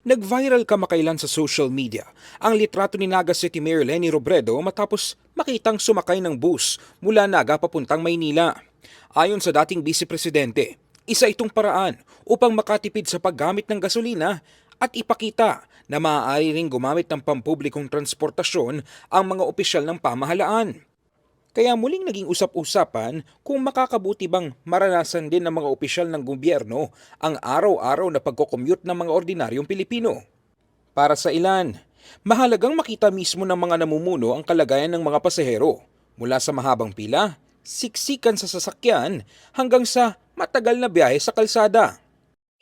Nag-viral kamakailan sa social media ang litrato ni Naga City Mayor Leni Robredo matapos makitang sumakay ng bus mula Naga papuntang Maynila. Ayon sa dating Vice Presidente, isa itong paraan upang makatipid sa paggamit ng gasolina at ipakita na maaari ring gumamit ng pampublikong transportasyon ang mga opisyal ng pamahalaan. Kaya muling naging usap-usapan kung makakabuti bang maranasan din ng mga opisyal ng gobyerno ang araw-araw na pagkocommute ng mga ordinaryong Pilipino. Para sa ilan, mahalagang makita mismo ng mga namumuno ang kalagayan ng mga pasahero mula sa mahabang pila, siksikan sa sasakyan hanggang sa matagal na biyahe sa kalsada.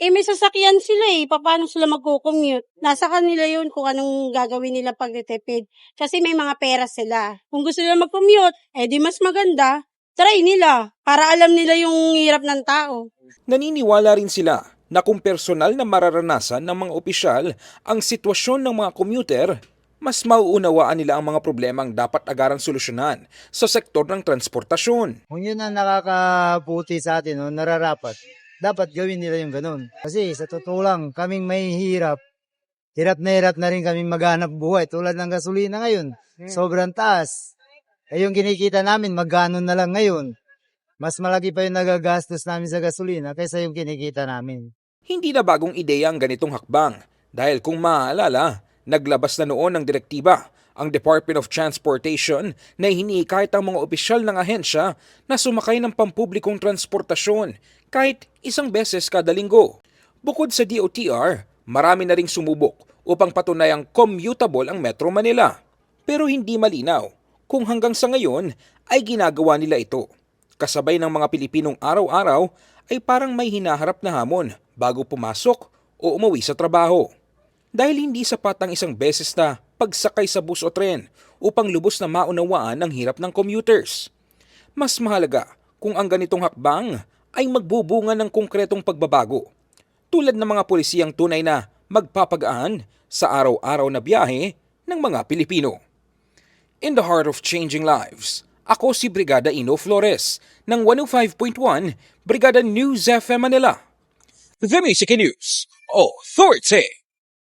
May sasakyan sila paano sila magko-commute? Nasa kanila yun kung anong gagawin nila pagtitipid. Kasi may mga pera sila. Kung gusto nila mag-commute, di mas maganda. Try nila, para alam nila yung hirap ng tao. Naniniwala rin sila na kung personal na mararanasan ng mga opisyal ang sitwasyon ng mga commuter, mas mauunawaan nila ang mga problemang dapat agarang solusyonan sa sektor ng transportasyon. Kung yun ang nakakabuti sa atin, nararapat, dapat gawin nila yung ganun. Kasi sa totoo lang, kaming may hirap na rin kaming maghanap buhay tulad ng gasolina ngayon. Sobrang taas. Yung kinikita namin, magkano na lang ngayon. Mas malaki pa yung nagagastos namin sa gasolina kaysa yung kinikita namin. Hindi na bagong ideya ang ganitong hakbang dahil kung maaalala, naglabas na noon ng direktiba ang Department of Transportation na hinihikayat ang mga opisyal ng ahensya na sumakay ng pampublikong transportasyon kahit isang beses kada linggo. Bukod sa DOTR, marami na ring sumubok upang patunayang commutable ang Metro Manila. Pero hindi malinaw kung hanggang sa ngayon ay ginagawa nila ito. Kasabay ng mga Pilipinong araw-araw ay parang may hinaharap na hamon bago pumasok o umuwi sa trabaho. Dahil hindi sapat ang isang beses na pagsakay sa bus o tren upang lubos na maunawaan ang hirap ng commuters. Mas mahalaga kung ang ganitong hakbang ay magbubunga ng konkretong pagbabago, tulad ng mga pulisiyang tunay na magpapagaan sa araw-araw na biyahe ng mga Pilipino. In the heart of changing lives, ako si Brigada Ino Flores ng 105.1 Brigada News FM Manila. The Music News Authority.